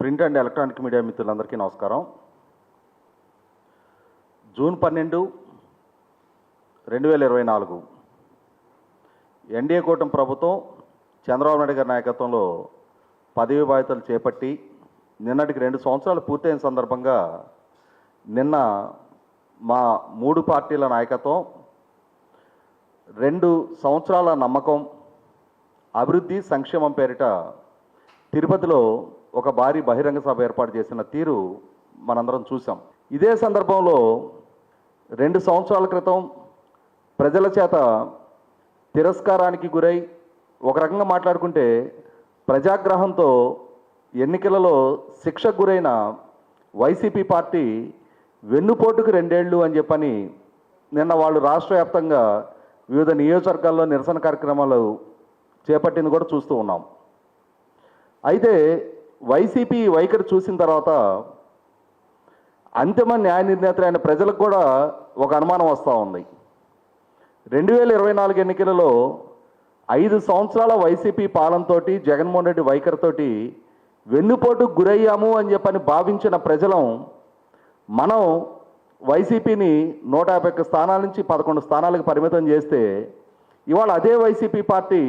Print and electronic media మిత్రులందరికీ నమస్కారం. June 12, 2024 NDA కూటమి ప్రభుత్వం చంద్రబాబు నాయుడు గారి నాయకత్వంలో పదవి బాధ్యతలు చేపట్టి నిన్నటికి 2 సంవత్సరాలు పూర్తయిన సందర్భంగా నిన్న మా 3 పార్టీల నాయకత్వం 2 సంవత్సరాల నమ్మకం, అభివృద్ధి, సంక్షేమం పేరిట తిరుపతిలో ఒక భారీ బహిరంగ సభ ఏర్పాటు చేసిన తీరు మనందరం చూసాం. ఇదే సందర్భంలో 2 సంవత్సరాల క్రితం ప్రజల చేత తిరస్కారానికి గురై ఒక రకంగా మాట్లాడుకుంటే ప్రజాగ్రహంతో ఎన్నికలలో శిక్షకు గురైన వైసీపీ పార్టీ వెన్నుపోటుకు 2 ఏళ్ళు అని చెప్పని నిన్న వాళ్ళు రాష్ట్ర వ్యాప్తంగా వివిధ నియోజకవర్గాల్లో నిరసన కార్యక్రమాలు చేపట్టింది కూడా చూస్తూ ఉన్నాం. అయితే వైసీపీ వైఖరి చూసిన తర్వాత అంతిమ న్యాయ నిర్ణేతలైన ప్రజలకు కూడా ఒక అనుమానం వస్తూ ఉంది. 2024 ఎన్నికలలో 5 సంవత్సరాల వైసీపీ పాలనతోటి, జగన్మోహన్ రెడ్డి వైఖరితోటి వెన్నుపోటుకు గురయ్యాము అని చెప్పని భావించిన ప్రజలం మనం వైసీపీని 151 స్థానాల నుంచి 11 స్థానాలకు పరిమితం చేస్తే ఇవాళ అదే వైసీపీ పార్టీ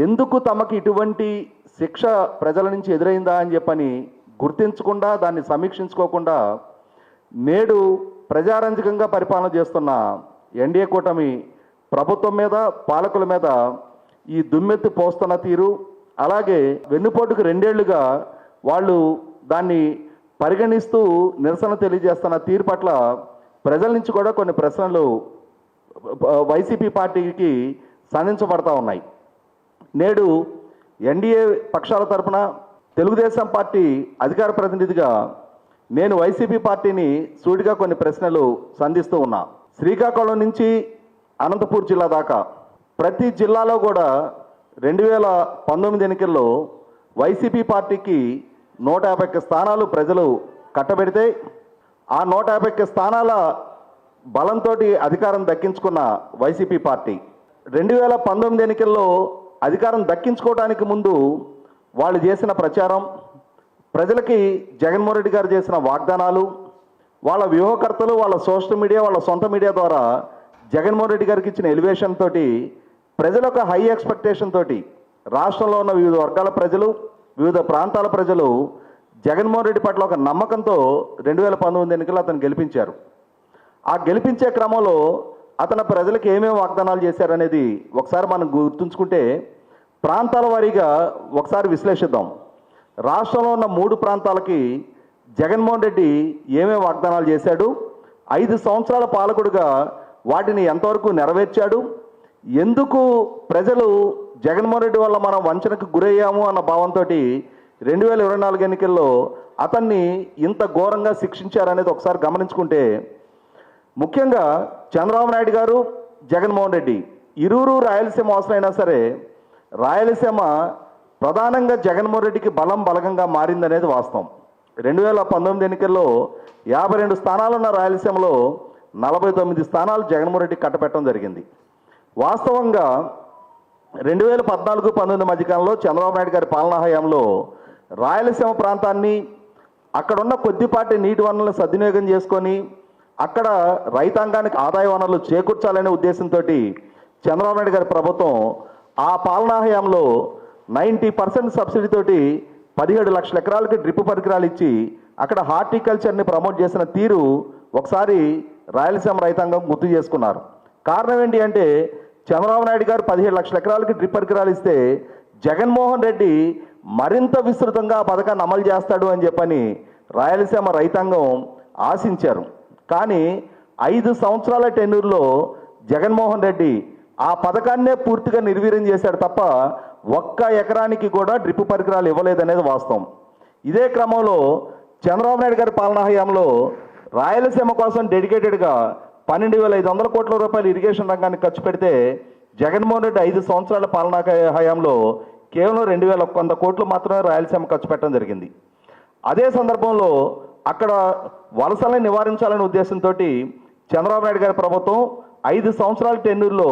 ఎందుకు తమకు ఇటువంటి శిక్ష ప్రజల నుంచి ఎదురైందా అని చెప్పని గుర్తించకుండా, దాన్ని సమీక్షించుకోకుండా నేడు ప్రజారంజకంగా పరిపాలన చేస్తున్న ఎన్డీఏ కూటమి ప్రభుత్వం మీద, పాలకుల మీద ఈ దుమ్మెత్తి పోస్తున్న తీరు, అలాగే వెన్నుపోటుకు 2 ఏళ్లుగా వాళ్ళు దాన్ని పరిగణిస్తూ నిరసన తెలియజేస్తున్న తీరు పట్ల ప్రజల నుంచి కూడా కొన్ని ప్రశ్నలు వైసీపీ పార్టీకి సంధించబడతా ఉన్నాయి. నేడు ఎన్డీఏ పక్షాల తరపున తెలుగుదేశం పార్టీ అధికార ప్రతినిధిగా నేను వైసీపీ పార్టీని సూటిగా కొన్ని ప్రశ్నలు సంధిస్తూ ఉన్నా. శ్రీకాకుళం నుంచి అనంతపూర్ జిల్లా దాకా ప్రతి జిల్లాలో కూడా 2019 ఎన్నికల్లో వైసీపీ పార్టీకి 151 స్థానాలు ప్రజలు కట్టబెడితే ఆ 151 స్థానాల బలంతో అధికారం దక్కించుకున్న వైసీపీ పార్టీ 2019 ఎన్నికల్లో అధికారం దక్కించుకోవడానికి ముందు వాళ్ళు చేసిన ప్రచారం, ప్రజలకి జగన్మోహన్ రెడ్డి గారు చేసిన వాగ్దానాలు, వాళ్ళ వ్యూహకర్తలు వాళ్ళ సోషల్ మీడియా, వాళ్ళ సొంత మీడియా ద్వారా జగన్మోహన్ రెడ్డి గారికి ఇచ్చిన ఎలివేషన్ తోటి ప్రజల ఒక హై ఎక్స్పెక్టేషన్ తోటి రాష్ట్రంలో ఉన్న వివిధ వర్గాల ప్రజలు, వివిధ ప్రాంతాల ప్రజలు జగన్మోహన్ రెడ్డి పట్ల ఒక నమ్మకంతో 2019 ఎన్నికల్లో అతను గెలిపించారు. ఆ గెలిపించే క్రమంలో అతను ప్రజలకు ఏమేమి వాగ్దానాలు చేశారనేది ఒకసారి మనం గుర్తుంచుకుంటే ప్రాంతాల వారీగా ఒకసారి విశ్లేషిద్దాం. రాష్ట్రంలో ఉన్న 3 ప్రాంతాలకి జగన్మోహన్ రెడ్డి ఏమేమి వాగ్దానాలు చేశాడు, 5 సంవత్సరాల పాలకుడుగా వాటిని ఎంతవరకు నెరవేర్చాడు, ఎందుకు ప్రజలు జగన్మోహన్ రెడ్డి వల్ల మనం వంచనకు గురయ్యాము అన్న భావంతో 2024 ఎన్నికల్లో అతన్ని ఇంత ఘోరంగా శిక్షించారనేది ఒకసారి గమనించుకుంటే, ముఖ్యంగా చంద్రబాబు నాయుడు గారు, జగన్మోహన్ రెడ్డి ఇరువురు రాయలసీమ అవసరమైనా సరే రాయలసీమ ప్రధానంగా జగన్మోహన్ రెడ్డికి బలంగా మారిందనేది వాస్తవం. 2019 ఎన్నికల్లో 52 స్థానాలున్న రాయలసీమలో 49 స్థానాలు జగన్మోహన్ రెడ్డికి కట్టబెట్టడం జరిగింది. వాస్తవంగా 2014-19 మధ్యకాలంలో చంద్రబాబు నాయుడు గారి పాలనా హయాంలో రాయలసీమ ప్రాంతాన్ని, అక్కడున్న కొద్దిపాటి నీటి వనరులను సద్వినియోగం చేసుకొని అక్కడ రైతాంగానికి ఆదాయ వనరులు చేకూర్చాలనే ఉద్దేశంతో చంద్రబాబు నాయుడు గారి ప్రభుత్వం ఆ పాలనా హయాంలో 90% సబ్సిడీతోటి 17 లక్షల ఎకరాలకి డ్రిప్ పరికరాలు ఇచ్చి అక్కడ హార్టికల్చర్ని ప్రమోట్ చేసిన తీరు ఒకసారి రాయలసీమ రైతాంగం గుర్తు చేసుకున్నారు. కారణం ఏంటి అంటే చంద్రబాబు నాయుడు గారు 17 లక్షల ఎకరాలకి డ్రిప్ పరికరాలు ఇస్తే జగన్మోహన్ రెడ్డి మరింత విస్తృతంగా ఆ పథకాన్ని అమలు చేస్తాడు అని చెప్పని రాయలసీమ రైతాంగం ఆశించారు. కానీ 5 సంవత్సరాల టెన్యూర్లో జగన్మోహన్ రెడ్డి ఆ పథకాన్నే పూర్తిగా నిర్వీర్యం చేశాడు తప్ప ఒక్క ఎకరానికి కూడా డ్రిప్ పరికరాలు ఇవ్వలేదనేది వాస్తవం. ఇదే క్రమంలో చంద్రబాబు నాయుడు గారి పాలనా హయాంలో రాయలసీమ కోసం డెడికేటెడ్గా 12,500 కోట్ల రూపాయలు ఇరిగేషన్ రంగానికి ఖర్చు పెడితే జగన్మోహన్ రెడ్డి 5 సంవత్సరాల పాలనా హయాంలో కేవలం 2,100 కోట్లు మాత్రమే రాయలసీమ ఖర్చు పెట్టడం జరిగింది. అదే సందర్భంలో అక్కడ వలసలను నివారించాలనే ఉద్దేశంతో చంద్రబాబు నాయుడు గారి ప్రభుత్వం 5 సంవత్సరాల టెన్యూర్లో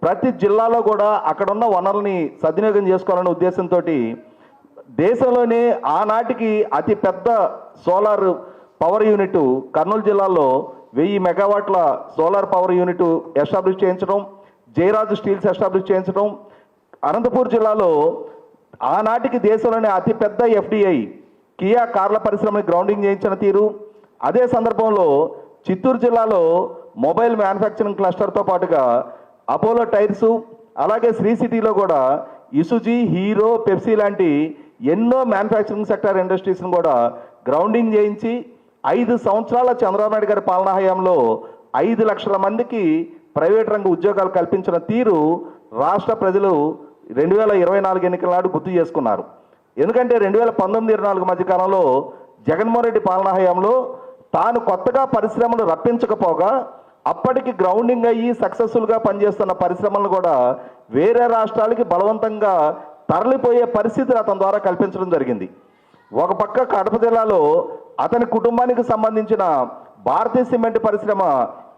ప్రతి జిల్లాలో కూడా అక్కడ ఉన్న వనరుల్ని సద్వినియోగం చేసుకోవాలనే ఉద్దేశంతో దేశంలోనే ఆనాటికి అతి పెద్ద సోలార్ పవర్ యూనిట్ కర్నూలు జిల్లాలో 1000 మెగావాట్ల సోలార్ పవర్ యూనిట్ ఎస్టాబ్లిష్ చేయించడం, జయరాజు స్టీల్స్ ఎస్టాబ్లిష్ చేయించడం, అనంతపూర్ జిల్లాలో ఆనాటికి దేశంలోనే అతిపెద్ద ఎఫ్డిఐ కియా కార్ల పరిశ్రమని గ్రౌండింగ్ చేయించిన తీరు. అదే సందర్భంలో చిత్తూరు జిల్లాలో మొబైల్ మ్యానుఫ్యాక్చరింగ్ క్లస్టర్తో పాటుగా అపోలో టైర్సు, అలాగే శ్రీ సిటీలో కూడా ఇసుజీ, హీరో, పెప్సీ లాంటి ఎన్నో మ్యానుఫ్యాక్చరింగ్ సెక్టర్ ఇండస్ట్రీస్ని కూడా గ్రౌండింగ్ చేయించి 5 సంవత్సరాల చంద్రబాబు నాయుడు గారి పాలనా హయాంలో 5 లక్షల మందికి ప్రైవేట్ రంగ ఉద్యోగాలు కల్పించిన తీరు రాష్ట్ర ప్రజలు 2024 ఎన్నికల నాడు గుర్తు చేసుకున్నారు. ఎందుకంటే 2019-24 మధ్యకాలంలో జగన్మోహన్ రెడ్డి పాలనా హయాంలో తాను కొత్తగా పరిశ్రమలు రప్పించకపోగా అప్పటికి గ్రౌండింగ్ అయ్యి సక్సెస్ఫుల్గా పనిచేస్తున్న పరిశ్రమలను కూడా వేరే రాష్ట్రాలకి బలవంతంగా తరలిపోయే పరిస్థితులు అతని ద్వారా కల్పించడం జరిగింది. ఒక పక్క కడప జిల్లాలో అతని కుటుంబానికి సంబంధించిన భారతీయ సిమెంట్ పరిశ్రమ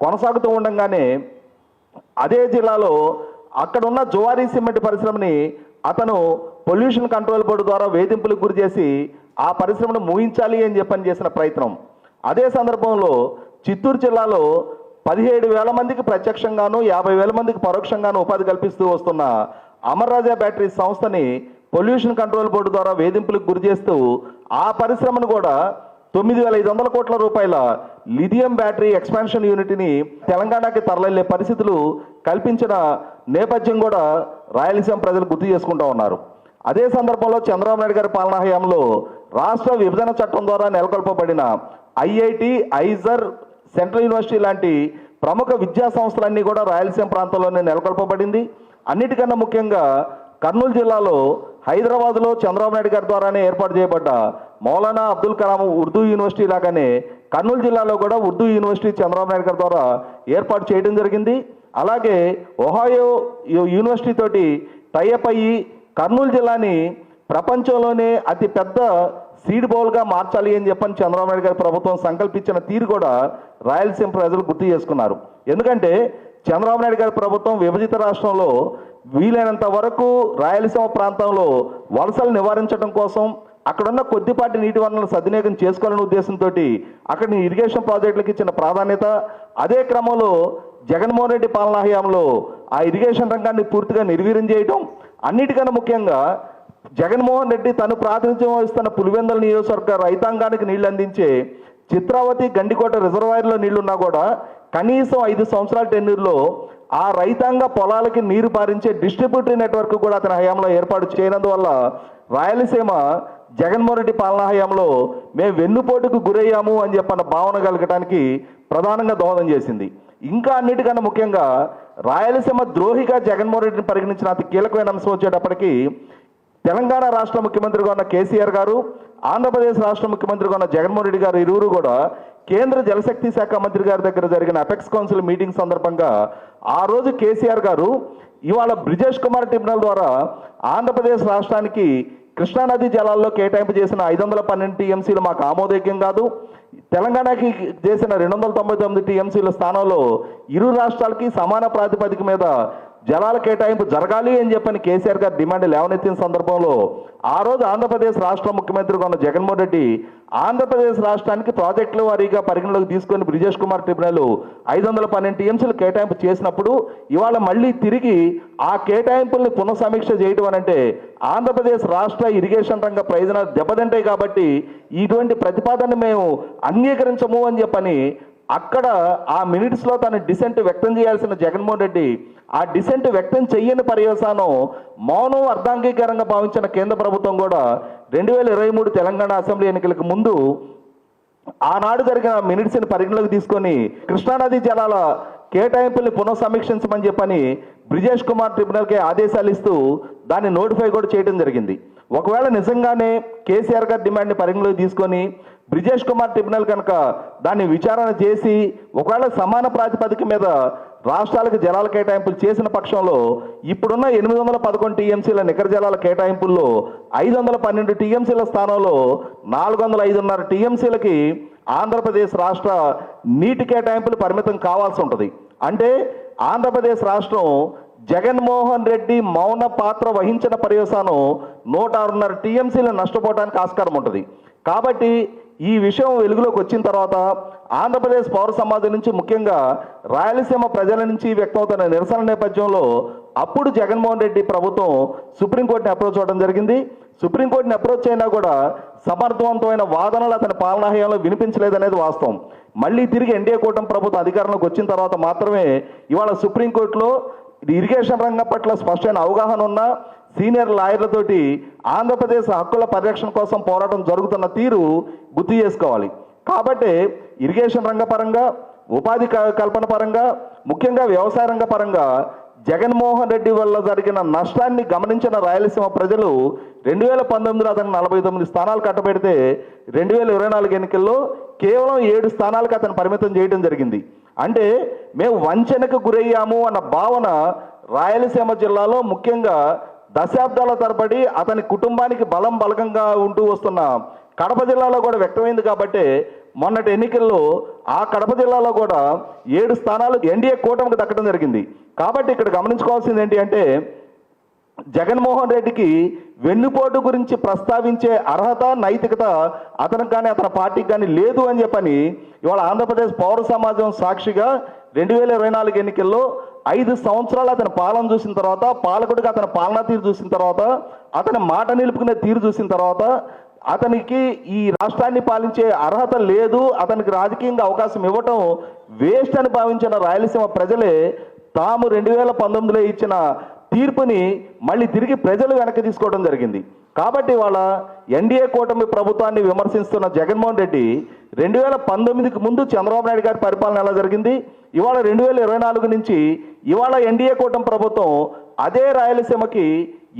కొనసాగుతూ ఉండగానే అదే జిల్లాలో అక్కడున్న జువారీ సిమెంట్ పరిశ్రమని అతను పొల్యూషన్ కంట్రోల్ బోర్డు ద్వారా వేధింపులకు గురి చేసి ఆ పరిశ్రమను మూయించాలి అని చెప్పని చేసిన ప్రయత్నం. అదే సందర్భంలో చిత్తూరు జిల్లాలో 17,000 మందికి ప్రత్యక్షంగాను 50,000 మందికి పరోక్షంగాను ఉపాధి కల్పిస్తూ వస్తున్న అమర్ రాజా బ్యాటరీ సంస్థని పొల్యూషన్ కంట్రోల్ బోర్డు ద్వారా వేధింపులకు గురి చేస్తూ ఆ పరిశ్రమను కూడా 9,500 కోట్ల రూపాయల లిథియం బ్యాటరీ ఎక్స్పాన్షన్ యూనిట్ని తెలంగాణకి తరలిల్లే పరిస్థితులు కల్పించిన నేపథ్యం కూడా రాయలసీమ ప్రజలు గుర్తు చేసుకుంటూ ఉన్నారు. అదే సందర్భంలో చంద్రబాబు నాయుడు గారి పాలనా హయాంలో రాష్ట్ర విభజన చట్టం ద్వారా నెలకొల్పబడిన ఐఐటి, ఐజర్, సెంట్రల్ యూనివర్సిటీ లాంటి ప్రముఖ విద్యా సంస్థలన్నీ కూడా రాయలసీమ ప్రాంతంలోనే నెలకొల్పబడింది. అన్నిటికన్నా ముఖ్యంగా కర్నూలు జిల్లాలో హైదరాబాద్లో చంద్రబాబు నాయుడు గారి ద్వారానే ఏర్పాటు చేయబడ్డ మౌలానా అబ్దుల్ కలాం ఉర్దూ యూనివర్సిటీ లాగానే కర్నూలు జిల్లాలో కూడా ఉర్దూ యూనివర్సిటీ చంద్రబాబు నాయుడు గారి ద్వారా ఏర్పాటు చేయడం జరిగింది. అలాగే ఒహాయో యూనివర్సిటీ తోటి టైఅప్ అయ్యి కర్నూలు జిల్లాని ప్రపంచంలోనే అతి పెద్ద సీడ్ బౌల్గా మార్చాలి అని చెప్పని చంద్రబాబు నాయుడు గారి ప్రభుత్వం సంకల్పించిన తీరు కూడా రాయలసీమ ప్రజలు గుర్తు చేసుకున్నారు. ఎందుకంటే చంద్రబాబు నాయుడు గారి ప్రభుత్వం విభజిత రాష్ట్రంలో వీలైనంత వరకు రాయలసీమ ప్రాంతంలో వలసలు నివారించడం కోసం అక్కడున్న కొద్దిపాటి నీటి వనరులను సద్వినియోగం చేసుకోవాలనే ఉద్దేశంతో అక్కడ ఇరిగేషన్ ప్రాజెక్టులకు ఇచ్చిన ప్రాధాన్యత, అదే క్రమంలో జగన్మోహన్ రెడ్డి పాలనా హయాంలో ఆ ఇరిగేషన్ రంగాన్ని పూర్తిగా నిర్వీర్యం చేయడం, అన్నిటికన్నా ముఖ్యంగా జగన్మోహన్ రెడ్డి తను ప్రాతినిధ్యం వహిస్తున్న పులివెందుల నియోజకవర్గ రైతాంగానికి నీళ్లు అందించే చిత్రావతి, గండికోట రిజర్వాయర్లో నీళ్లున్నా కూడా కనీసం 5 సంవత్సరాల టెన్యూర్లో ఆ రైతాంగ పొలాలకి నీరు పారించే డిస్ట్రిబ్యూటరీ నెట్వర్క్ కూడా అతని హయాంలో ఏర్పాటు చేయనందువల్ల రాయలసీమ జగన్మోహన్ రెడ్డి పాలనా హయాంలో మేము వెన్నుపోటుకు గురయ్యాము అని చెప్పన్న భావన కలగటానికి ప్రధానంగా దోహదం చేసింది. ఇంకా అన్నిటికన్నా ముఖ్యంగా రాయలసీమ ద్రోహిగా జగన్మోహన్ రెడ్డిని పరిగణించిన అతి కీలకమైన అంశం వచ్చేటప్పటికి తెలంగాణ రాష్ట్ర ముఖ్యమంత్రిగా ఉన్న కేసీఆర్ గారు, ఆంధ్రప్రదేశ్ రాష్ట్ర ముఖ్యమంత్రిగా ఉన్న జగన్మోహన్ రెడ్డి గారు ఇరువురు కూడా కేంద్ర జలశక్తి శాఖ మంత్రి గారి దగ్గర జరిగిన అపెక్స్ కౌన్సిల్ మీటింగ్ సందర్భంగా ఆ రోజు కేసీఆర్ గారు ఇవాళ బ్రిజేష్ కుమార్ ట్రిబ్యునల్ ద్వారా ఆంధ్రప్రదేశ్ రాష్ట్రానికి కృష్ణానది జలాల్లో కేటాయింపు చేసిన 512 టీఎంసీలు మాకు ఆమోదయోగ్యం కాదు, తెలంగాణకి చేసిన 299 టీఎంసీల స్థానంలో ఇరు రాష్ట్రాలకి సమాన ప్రాతిపదిక మీద జలాల కేటాయింపు జరగాలి అని చెప్పని కేసీఆర్ గారు డిమాండ్ లేవనెత్తిన సందర్భంలో ఆ రోజు ఆంధ్రప్రదేశ్ రాష్ట్ర ముఖ్యమంత్రిగా ఉన్న జగన్మోహన్ రెడ్డి ఆంధ్రప్రదేశ్ రాష్ట్రానికి ప్రాజెక్టుల వారీగా పరిగణలోకి తీసుకొని బ్రిజేష్ కుమార్ ట్రిబ్యునల్ 512 టీఎంసీలు కేటాయింపు చేసినప్పుడు ఇవాళ మళ్ళీ తిరిగి ఆ కేటాయింపుల్ని పునఃసమీక్ష చేయడం అనంటే ఆంధ్రప్రదేశ్ రాష్ట్ర ఇరిగేషన్ రంగ ప్రయోజనాలు దెబ్బతింటాయి కాబట్టి ఇటువంటి ప్రతిపాదన మేము అంగీకరించము అని చెప్పని అక్కడ ఆ మినిట్స్లో తన డిసెంట్ వ్యక్తం చేయాల్సిన జగన్మోహన్ రెడ్డి ఆ డిసెంట్ వ్యక్తం చెయ్యని పర్యవసానం మౌనం అర్ధాంగీకారంగా భావించిన కేంద్ర ప్రభుత్వం కూడా 2023 తెలంగాణ అసెంబ్లీ ఎన్నికలకు ముందు ఆనాడు జరిగిన మినిట్స్ని పరిగణలోకి తీసుకొని కృష్ణానది జలాల కేటాయింపుల్ని పునఃసమీక్షించమని చెప్పని బ్రిజేష్ కుమార్ ట్రిబ్యునల్కి ఆదేశాలు ఇస్తూ దాన్ని నోటిఫై కూడా చేయడం జరిగింది. ఒకవేళ నిజంగానే కేసీఆర్ గారి డిమాండ్ని పరిగణలోకి తీసుకొని బ్రిజేష్ కుమార్ ట్రిబ్యునల్ కనుక దాన్ని విచారణ చేసి ఒకవేళ సమాన ప్రాతిపదిక మీద రాష్ట్రాలకు జలాల కేటాయింపులు చేసిన పక్షంలో ఇప్పుడున్న 811 టీఎంసీల నికర జలాల కేటాయింపుల్లో 512 టీఎంసీల స్థానంలో 405.5 టీఎంసీలకి ఆంధ్రప్రదేశ్ రాష్ట్ర నీటి కేటాయింపులు పరిమితం కావాల్సి ఉంటుంది. అంటే ఆంధ్రప్రదేశ్ రాష్ట్రం జగన్మోహన్ రెడ్డి మౌన పాత్ర వహించిన పర్యవసానం 106.5 టీఎంసీలు నష్టపోవడానికి ఆస్కారం ఉంటుంది. కాబట్టి ఈ విషయం వెలుగులోకి వచ్చిన తర్వాత ఆంధ్రప్రదేశ్ పౌర సమాజం నుంచి, ముఖ్యంగా రాయలసీమ ప్రజల నుంచి వ్యక్తమవుతున్న నిరసన నేపథ్యంలో అప్పుడు జగన్మోహన్ రెడ్డి ప్రభుత్వం సుప్రీంకోర్టుని అప్రోచ్ అవ్వడం జరిగింది. సుప్రీంకోర్టుని అప్రోచ్ అయినా కూడా సమర్థవంతమైన వాదనలు అతని పాలనా హయాంలో వినిపించలేదనేది వాస్తవం. మళ్ళీ తిరిగి ఎన్డీఏ కూటమి ప్రభుత్వం అధికారంలోకి వచ్చిన తర్వాత మాత్రమే ఇవాళ సుప్రీంకోర్టులో ఇరిగేషన్ రంగం పట్ల స్పష్టమైన అవగాహన ఉన్న సీనియర్ లాయర్లతోటి ఆంధ్రప్రదేశ్ హక్కుల పరిరక్షణ కోసం పోరాటం జరుగుతున్న తీరు గుర్తు చేసుకోవాలి. కాబట్టి ఇరిగేషన్ రంగ పరంగా, ఉపాధి కల్పన పరంగా, ముఖ్యంగా వ్యవసాయ రంగ పరంగా జగన్మోహన్ రెడ్డి వల్ల జరిగిన నష్టాన్ని గమనించిన రాయలసీమ ప్రజలు 2019లో అతను 49 స్థానాలు కట్టబెడితే 2024 ఎన్నికల్లో కేవలం 7 స్థానాలకు అతను పరిమితం చేయడం జరిగింది. అంటే మేము వంచనకు గురయ్యాము అన్న భావన రాయలసీమ జిల్లాలో ముఖ్యంగా దశాబ్దాల తరబడి అతని కుటుంబానికి బలంగా ఉంటూ వస్తున్న కడప జిల్లాలో కూడా వ్యక్తమైంది. కాబట్టి మొన్నటి ఎన్నికల్లో ఆ కడప జిల్లాలో కూడా 7 స్థానాలు ఎన్డీఏ కూటమికి దక్కడం జరిగింది. కాబట్టి ఇక్కడ గమనించుకోవాల్సింది ఏంటి అంటే, జగన్మోహన్ రెడ్డికి వెన్నుపోటు గురించి ప్రస్తావించే అర్హత, నైతికత అతనికి కానీ అతని పార్టీకి కానీ లేదు అని చెప్పని ఇవాళ ఆంధ్రప్రదేశ్ పౌర సమాజం సాక్షిగా 2024 ఎన్నికల్లో 5 సంవత్సరాలు అతని పాలన చూసిన తర్వాత, పాలకుడిగా అతని పాలనా తీరు చూసిన తర్వాత, అతని మాట నిలుపుకునే తీరు చూసిన తర్వాత అతనికి ఈ రాష్ట్రాన్ని పాలించే అర్హత లేదు, అతనికి రాజకీయంగా అవకాశం ఇవ్వటం వేస్ట్ అని భావించిన రాయలసీమ ప్రజలే తాము 2019లో ఇచ్చిన తీర్పుని మళ్ళీ తిరిగి ప్రజలు వెనక్కి తీసుకోవడం జరిగింది. కాబట్టి ఇవాళ ఎన్డీఏ కూటమి ప్రభుత్వాన్ని విమర్శిస్తున్న జగన్మోహన్ రెడ్డి 2019కి ముందు చంద్రబాబు నాయుడు గారి పరిపాలన ఎలా జరిగింది, ఇవాళ 2024 నుంచి ఇవాళ ఎన్డీఏ కూటమి ప్రభుత్వం అదే రాయలసీమకి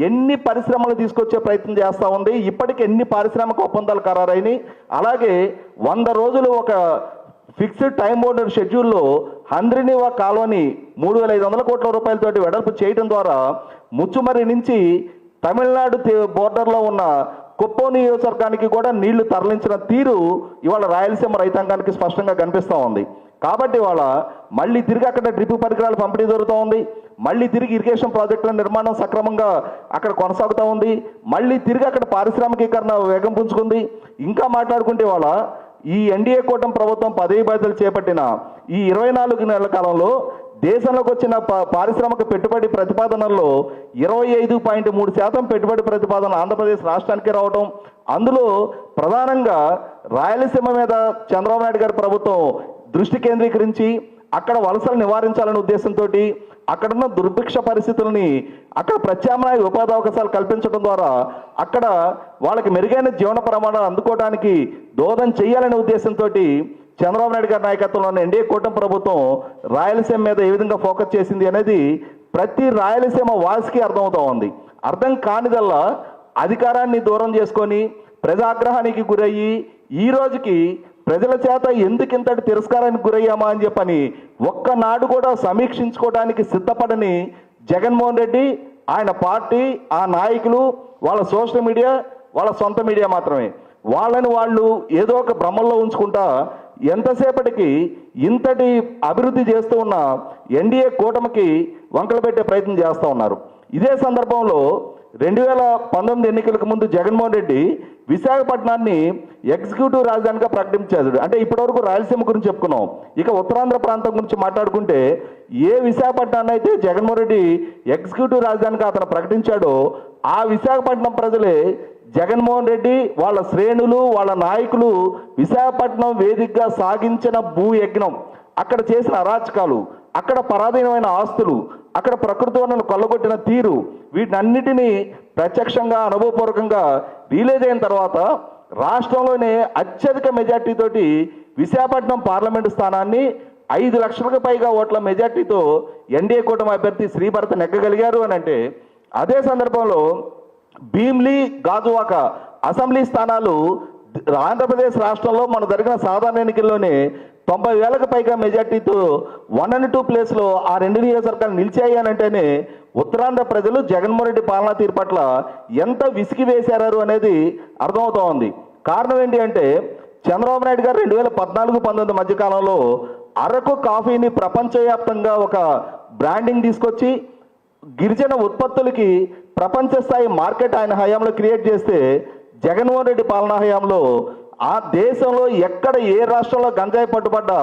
ఎన్ని పరిశ్రమలు తీసుకొచ్చే ప్రయత్నం చేస్తూ ఉంది, ఇప్పటికి ఎన్ని పారిశ్రామిక ఒప్పందాలు ఖరారైనాయి, అలాగే 100 రోజులు ఒక ఫిక్స్డ్ టైం బౌండెడ్ షెడ్యూల్లో హంద్రినివా కాలువని 3,500 కోట్ల రూపాయలతోటి వెడల్పు చేయడం ద్వారా ముచ్చుమర్రి నుంచి తమిళనాడు బోర్డర్లో ఉన్న కుప్పం నియోజకవర్గానికి కూడా నీళ్లు తరలించిన తీరు ఇవాళ రాయలసీమ రైతాంగానికి స్పష్టంగా కనిపిస్తూ ఉంది. కాబట్టి ఇవాళ మళ్ళీ తిరిగి అక్కడ డ్రిప్ పరికరాలు పంపిణీ జరుగుతూ ఉంది, మళ్ళీ తిరిగి ఇరిగేషన్ ప్రాజెక్టుల నిర్మాణం సక్రమంగా అక్కడ కొనసాగుతూ ఉంది, మళ్ళీ తిరిగి అక్కడ పారిశ్రామికీకరణ వేగం పుంజుకుంది. ఇంకా మాట్లాడుకుంటే ఇవాళ ఈ ఎన్డీఏ కూటమి ప్రభుత్వం పదవి బాధ్యతలు చేపట్టిన ఈ 24 నెలల కాలంలో దేశంలోకి వచ్చిన పారిశ్రామిక పెట్టుబడి ప్రతిపాదనల్లో 25.3% పెట్టుబడి ప్రతిపాదన ఆంధ్రప్రదేశ్ రాష్ట్రానికి రావటం, అందులో ప్రధానంగా రాయలసీమ మీద చంద్రబాబు నాయుడు గారి ప్రభుత్వం దృష్టి కేంద్రీకరించి అక్కడ వలసలు నివారించాలనే ఉద్దేశంతో అక్కడున్న దుర్భిక్ష పరిస్థితులని అక్కడ ప్రత్యామ్నాయ ఉపాధి అవకాశాలు కల్పించడం ద్వారా అక్కడ వాళ్ళకి మెరుగైన జీవన ప్రమాణాలు అందుకోవడానికి దోహదం చేయాలనే ఉద్దేశంతో చంద్రబాబు నాయుడు గారి నాయకత్వంలోని ఎన్డీఏ కూటమి ప్రభుత్వం రాయలసీమ మీద ఏ విధంగా ఫోకస్ చేసింది అనేది ప్రతి రాయలసీమ వాసికి అర్థమవుతా ఉంది. అర్థం కానిదల్లా అధికారాన్ని దూరం చేసుకొని ప్రజాగ్రహానికి గురయ్యి ఈ రోజుకి ప్రజల చేత ఎందుకింతటి తిరస్కారానికి గురయ్యామా అని చెప్పని ఒక్కనాడు కూడా సమీక్షించుకోవడానికి సిద్ధపడని జగన్మోహన్ రెడ్డి, ఆయన పార్టీ, ఆ నాయకులు, వాళ్ళ సోషల్ మీడియా, వాళ్ళ సొంత మీడియా మాత్రమే వాళ్ళని వాళ్ళు ఏదో ఒక భ్రమంలో ఉంచుకుంటా ఎంతసేపటికి ఇంతటి అభివృద్ధి చేస్తూ ఉన్న ఎన్డీఏ కూటమికి వంకలు పెట్టే ప్రయత్నం చేస్తూ ఉన్నారు. ఇదే సందర్భంలో 2019 ఎన్నికలకు ముందు జగన్మోహన్ రెడ్డి విశాఖపట్నాన్ని ఎగ్జిక్యూటివ్ రాజధానిగా ప్రకటించాడు. అంటే ఇప్పటివరకు రాయలసీమ గురించి చెప్పుకున్నాం, ఇక ఉత్తరాంధ్ర ప్రాంతం గురించి మాట్లాడుకుంటే ఏ విశాఖపట్నాన్ని అయితే జగన్మోహన్ రెడ్డి ఎగ్జిక్యూటివ్ రాజధానిగా అతను ప్రకటించాడో ఆ విశాఖపట్నం ప్రజలే జగన్మోహన్ రెడ్డి, వాళ్ళ శ్రేణులు, వాళ్ళ నాయకులు విశాఖపట్నం వేదికగా సాగించిన భూ యజ్ఞం, అక్కడ చేసిన అరాచకాలు, అక్కడ పరాధీనమైన ఆస్తులు, అక్కడ ప్రకృతి వనరులు కొల్లగొట్టిన తీరు, వీటన్నిటినీ ప్రత్యక్షంగా అనుభవపూర్వకంగా రిలీజ్ అయిన తర్వాత రాష్ట్రంలోనే అత్యధిక మెజార్టీతోటి విశాఖపట్నం పార్లమెంటు స్థానాన్ని 5 లక్షలకు పైగా ఓట్ల మెజార్టీతో ఎన్డీఏ కూటమి అభ్యర్థి శ్రీభరత్ నెగ్గగలిగారు అని అంటే, అదే సందర్భంలో భీమ్లీ, గాజువాక అసెంబ్లీ స్థానాలు ఆంధ్రప్రదేశ్ రాష్ట్రంలో మన జరిగిన సాధారణ ఎన్నికల్లోనే 90,000కు పైగా మెజార్టీతో 1 and 2 ప్లేస్లో ఆ 2 నియోజకవర్గాలు నిలిచాయి అని అంటేనే ఉత్తరాంధ్ర ప్రజలు జగన్మోహన్ రెడ్డి పాలనా తీరు పట్ల ఎంత విసిగి వేశారు అనేది అర్థమవుతా ఉంది. కారణం ఏంటి అంటే, చంద్రబాబు నాయుడు గారు 2014-19 మధ్యకాలంలో అరకు కాఫీని ప్రపంచవ్యాప్తంగా ఒక బ్రాండింగ్ తీసుకొచ్చి గిరిజన ఉత్పత్తులకి ప్రపంచ స్థాయి మార్కెట్ ఆయన హయాంలో క్రియేట్ చేస్తే జగన్మోహన్ రెడ్డి పాలనా హయాంలో ఆ దేశంలో ఎక్కడ ఏ రాష్ట్రంలో గంజాయి పట్టుబడ్డా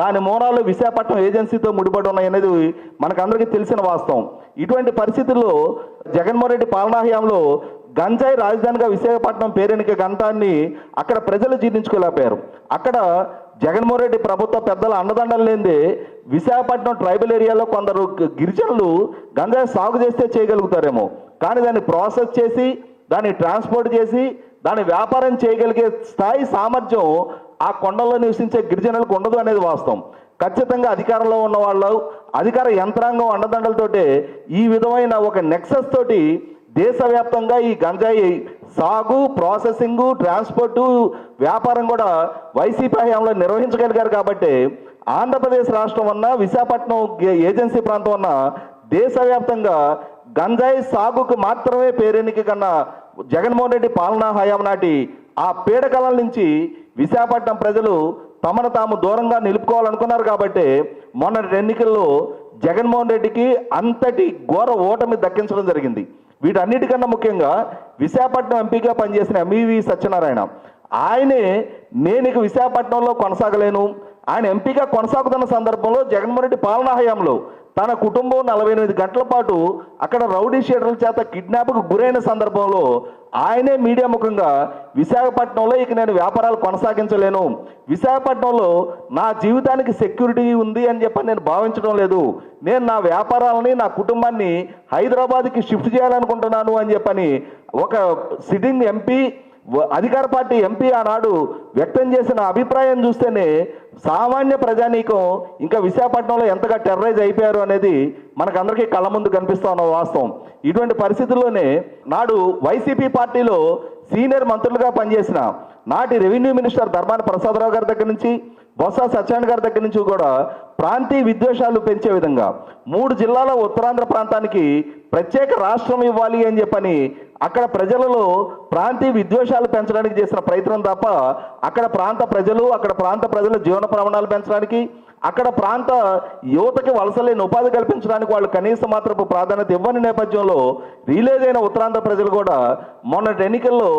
దాని మూలాలు విశాఖపట్నం ఏజెన్సీతో ముడిపడి ఉన్నాయనేది మనకందరికీ తెలిసిన వాస్తవం. ఇటువంటి పరిస్థితుల్లో జగన్మోహన్ రెడ్డి పాలనా హయాంలో గంజాయి రాజధానిగా విశాఖపట్నం పేరెనిక గంటాన్ని అక్కడ ప్రజలు జీర్ణించుకోలేకపోయారు. అక్కడ జగన్మోహన్ రెడ్డి ప్రభుత్వ పెద్దల అండదండలు లేనిదే విశాఖపట్నం ట్రైబల్ ఏరియాలో కొందరు గిరిజనులు గంజాయి సాగు చేస్తే చేయగలుగుతారేమో, కానీ దాన్ని ప్రాసెస్ చేసి దాన్ని ట్రాన్స్పోర్ట్ చేసి దాన్ని వ్యాపారం చేయగలిగే స్థాయి సామర్థ్యం ఆ కొండల్లో నివసించే గిరిజనులకు ఉండదు అనేది వాస్తవం. ఖచ్చితంగా అధికారంలో ఉన్న వాళ్ళు అధికార యంత్రాంగం అండదండలతోటే ఈ విధమైన ఒక నెక్సస్ తోటి దేశవ్యాప్తంగా ఈ గంజాయి సాగు, ప్రాసెసింగు, ట్రాన్స్పోర్టు, వ్యాపారం కూడా వైసీపీ హయాంలో నిర్వహించగలిగారు. కాబట్టి ఆంధ్రప్రదేశ్ రాష్ట్రం అన్న విశాఖపట్నం ఏజెన్సీ ప్రాంతం అన్న దేశవ్యాప్తంగా గంజాయి సాగుకు మాత్రమే పేరెనికి కన్నా జగన్మోహన్ రెడ్డి పాలనా హయాం నాటి ఆ పీడకలం నుంచి విశాఖపట్నం ప్రజలు తమను తాము దూరంగా నిలుపుకోవాలనుకున్నారు. కాబట్టి మొన్నటి ఎన్నికల్లో జగన్మోహన్ రెడ్డికి అంతటి ఘోర ఓటమి దక్కించడం జరిగింది. వీటన్నిటికన్నా ముఖ్యంగా విశాఖపట్నం ఎంపీగా పనిచేసిన ఎంఈవి సత్యనారాయణ ఆయనే నేను ఇక విశాఖపట్నంలో కొనసాగలేను, ఆయన ఎంపీగా కొనసాగుతున్న సందర్భంలో జగన్మోహన్ రెడ్డి పాలనా హయాంలో తన కుటుంబం 48 గంటల పాటు అక్కడ రౌడీ షీటర్ల చేత కిడ్నాప్కు గురైన సందర్భంలో ఆయనే మీడియా ముఖంగా విశాఖపట్నంలో ఇక నేను వ్యాపారాలు కొనసాగించలేను, విశాఖపట్నంలో నా జీవితానికి సెక్యూరిటీ ఉంది అని చెప్పి నేను భావించడం లేదు, నేను నా వ్యాపారాలని నా కుటుంబాన్ని హైదరాబాద్కి షిఫ్ట్ చేయాలనుకుంటున్నాను అని చెప్పని ఒక సిట్టింగ్ ఎంపీ అధికార పార్టీ ఎంపీ ఆనాడు వ్యక్తం చేసిన అభిప్రాయం చూస్తేనే సామాన్య ప్రజానీకం ఇంకా విశాఖపట్నంలో ఎంతగా టెర్రరైజ్ అయిపోయారు అనేది మనకందరికీ కళ్ళ ముందు కనిపిస్తా ఉన్న వాస్తవం. ఇటువంటి పరిస్థితుల్లోనే నాడు వైసీపీ పార్టీలో సీనియర్ మంత్రులుగా పనిచేసిన నాటి రెవెన్యూ మినిస్టర్ ధర్మాన ప్రసాదరావు గారి దగ్గర నుంచి బొత్స సత్యనారాయణ గారి దగ్గర నుంచి కూడా ప్రాంతీయ విద్వేషాలు పెంచే విధంగా 3 జిల్లాల ఉత్తరాంధ్ర ప్రాంతానికి ప్రత్యేక రాష్ట్రం ఇవ్వాలి అని చెప్పని అక్కడ ప్రజలలో ప్రాంతీయ విద్వేషాలు పెంచడానికి చేసిన ప్రయత్నం తప్ప అక్కడ ప్రాంత ప్రజల జీవన ప్రమాణాలు పెంచడానికి, అక్కడ ప్రాంత యువతకి వలసలేని ఉపాధి కల్పించడానికి వాళ్ళు కనీస మాత్రపు ప్రాధాన్యత ఇవ్వని నేపథ్యంలో రిలీజ్ అయిన ఉత్తరాంధ్ర ప్రజలు కూడా మొన్నటి ఎన్నికల్లో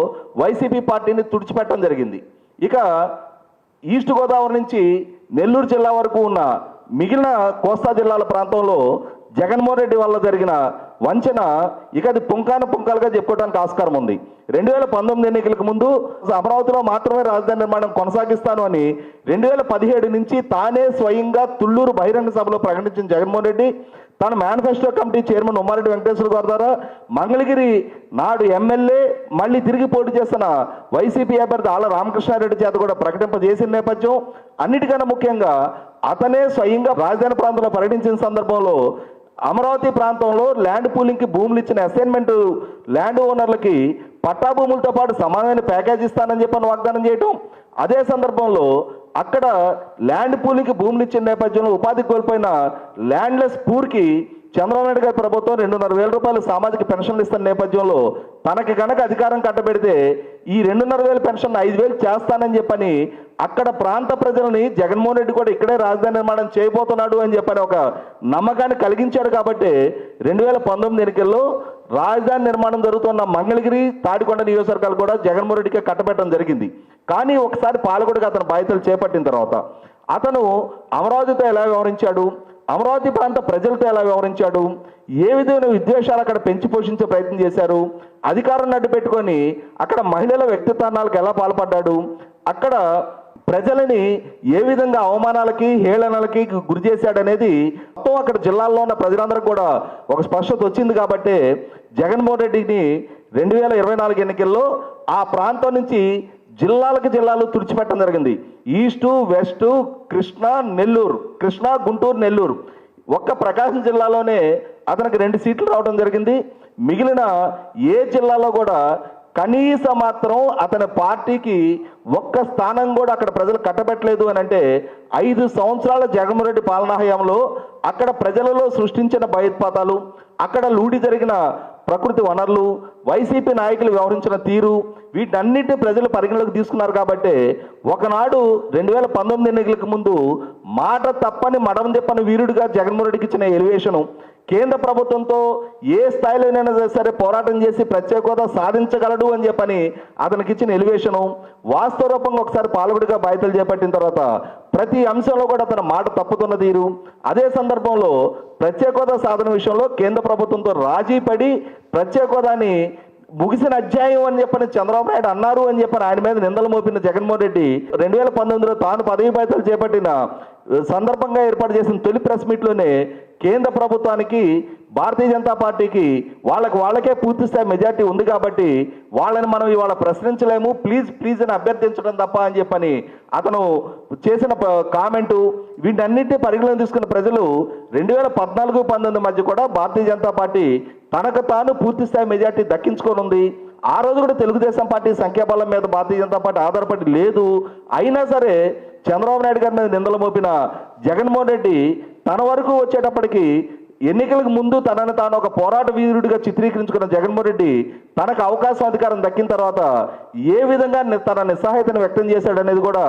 వైసీపీ పార్టీని తుడిచిపెట్టడం జరిగింది. ఇక ఈస్ట్ గోదావరి నుంచి నెల్లూరు జిల్లా వరకు ఉన్న మిగిలిన కోస్తా జిల్లాల ప్రాంతంలో జగన్మోహన్ రెడ్డి వల్ల జరిగిన వంచన ఇక అది పుంకాలుగా చెప్పుకోవడానికి ఆస్కారం ఉంది. 2019 ఎన్నికలకు ముందు అమరావతిలో మాత్రమే రాజధాని నిర్మాణం కొనసాగిస్తాను అని 2017 నుంచి తానే స్వయంగా తుళ్ళూరు బహిరంగ సభలో ప్రకటించిన జగన్మోహన్ రెడ్డి తన manifesto committee chairman Ummareddy Venkateswara గారి ద్వారా మంగళగిరి నాడు ఎమ్మెల్యే మళ్ళీ తిరిగి పోటీ చేస్తున్న వైసీపీ అభ్యర్థి ఆళ్ల రామకృష్ణారెడ్డి చేత కూడా ప్రకటింపజేసిన నేపథ్యం, అన్నిటికన్నా ముఖ్యంగా అతనే స్వయంగా రాజధాని ప్రాంతంలో పర్యటించిన సందర్భంలో అమరావతి ప్రాంతంలో ల్యాండ్ పూలింగ్కి భూములు ఇచ్చిన అసైన్మెంట్ ల్యాండ్ ఓనర్లకి పట్టా భూములతో పాటు సమానమైన ప్యాకేజ్ ఇస్తానని చెప్పని వాగ్దానం చేయటం, అదే సందర్భంలో అక్కడ ల్యాండ్ పూలింగ్కి భూములు ఇచ్చిన నేపథ్యంలో ఉపాధి కోల్పోయిన ల్యాండ్లెస్ పూర్కి చంద్రబాబు నాయుడు గారి ప్రభుత్వం 2,500,000 రూపాయలు సామాజిక పెన్షన్లు ఇస్తున్న నేపథ్యంలో తనకి కనుక అధికారం కట్టబెడితే ఈ 2,500,000 పెన్షన్ 5,000 చేస్తానని చెప్పని అక్కడ ప్రాంత ప్రజలని జగన్మోహన్ రెడ్డి కూడా ఇక్కడే రాజధాని నిర్మాణం చేయబోతున్నాడు అని చెప్పని ఒక నమ్మకాన్ని కలిగించాడు. కాబట్టి 2019 ఎన్నికల్లో రాజధాని నిర్మాణం జరుగుతున్న మంగళగిరి, తాడికొండ నియోజకవర్గాలు కూడా జగన్మోహన్ రెడ్డికే కట్టబెట్టడం జరిగింది. కానీ ఒకసారి పాలకుడిగా అతను బాధ్యతలు చేపట్టిన తర్వాత అతను అమరావతితో ఎలా వ్యవహరించాడు, అమరావతి ప్రాంత ప్రజలతో ఎలా వ్యవహరించాడు, ఏ విధమైన విద్వేషాలు అక్కడ పెంచి పోషించే ప్రయత్నం చేశారు, అధికారాన్ని అడ్డు పెట్టుకొని అక్కడ మహిళల వ్యక్తిత్వాలకు ఎలా పాల్పడ్డాడు, అక్కడ ప్రజలని ఏ విధంగా అవమానాలకి హేళనలకి గురి చేశాడనేది మొత్తం అక్కడ జిల్లాల్లో ఉన్న ప్రజలందరికీ కూడా ఒక స్పష్టత వచ్చింది. కాబట్టి జగన్మోహన్ రెడ్డిని 2024 ఎన్నికల్లో ఆ ప్రాంతం నుంచి జిల్లాలు తుడిచిపెట్టడం జరిగింది. ఈస్టు, వెస్టు, కృష్ణా, గుంటూరు, నెల్లూరు, ఒక్క ప్రకాశం జిల్లాలోనే అతనికి 2 సీట్లు రావడం జరిగింది. మిగిలిన ఏ జిల్లాలో కూడా కనీస మాత్రం అతని పార్టీకి ఒక్క స్థానం కూడా అక్కడ ప్రజలు కట్టబెట్టలేదు అని అంటే 5 సంవత్సరాల జగన్మోహన్ రెడ్డి పాలనా హయాంలో అక్కడ ప్రజలలో సృష్టించిన భయోత్పాతాలు, అక్కడ లూడి జరిగిన ప్రకృతి వనరులు, వైసీపీ నాయకులు వ్యవహరించిన తీరు, వీటన్నిటి ప్రజలు పరిగణలోకి తీసుకున్నారు. కాబట్టి ఒకనాడు 2019 ఎన్నికలకు ముందు మాట తప్పని మడం తిప్పని వీరుడిగా జగన్మోహన్ రెడ్డికి ఇచ్చిన ఎలివేషను, కేంద్ర ప్రభుత్వంతో ఏ స్థాయిలోనైనా సరే పోరాటం చేసి ప్రత్యేక హోదా సాధించగలడు అని చెప్పని అతనికి ఇచ్చిన ఎలివేషను, వాస్తవ రూపంగా ఒకసారి పాలకుడిగా బాధ్యతలు చేపట్టిన తర్వాత ప్రతి అంశంలో కూడా తన మాట తప్పుతున్న తీరు, అదే సందర్భంలో ప్రత్యేక హోదా సాధన విషయంలో కేంద్ర ప్రభుత్వంతో రాజీ పడి ప్రత్యేక హోదాని ముగిసిన అధ్యాయం అని చెప్పని చంద్రబాబు నాయుడు అన్నారు అని చెప్పని ఆయన మీద నిందలు మోపిన జగన్మోహన్ రెడ్డి 2019లో తాను పదవి బాధ్యతలు చేపట్టిన సందర్భంగా ఏర్పాటు చేసిన తొలి ప్రెస్ మీట్లోనే కేంద్ర ప్రభుత్వానికి భారతీయ జనతా పార్టీకి వాళ్ళకే పూర్తి స్థాయి మెజార్టీ ఉంది కాబట్టి వాళ్ళని మనం ఇవాళ ప్రశ్నించలేము, ప్లీజ్ అని అభ్యర్థించడం తప్ప అని చెప్పని అతను చేసిన కామెంటు, వీటన్నిటిని పరిగణలోకి తీసుకున్న ప్రజలు 2014-19 మధ్య కూడా భారతీయ జనతా పార్టీ తనకు తాను పూర్తి స్థాయి మెజార్టీ దక్కించుకొని ఉంది. ఆ రోజు కూడా తెలుగుదేశం పార్టీ సంఖ్యాబలం మీద భారతీయ జనతా పార్టీ ఆధారపడి లేదు. అయినా సరే చంద్రబాబు నాయుడు గారి మీద నిందలు మోపిన జగన్మోహన్ రెడ్డి తన వరకు వచ్చేటప్పటికి ఎన్నికలకు ముందు తనను తాను ఒక పోరాట వీరుడిగా చిత్రీకరించుకున్న జగన్మోహన్ రెడ్డి తనకు అవకాశం అధికారం దక్కిన తర్వాత ఏ విధంగా తన నిస్సహాయతను వ్యక్తం చేశాడనేది కూడా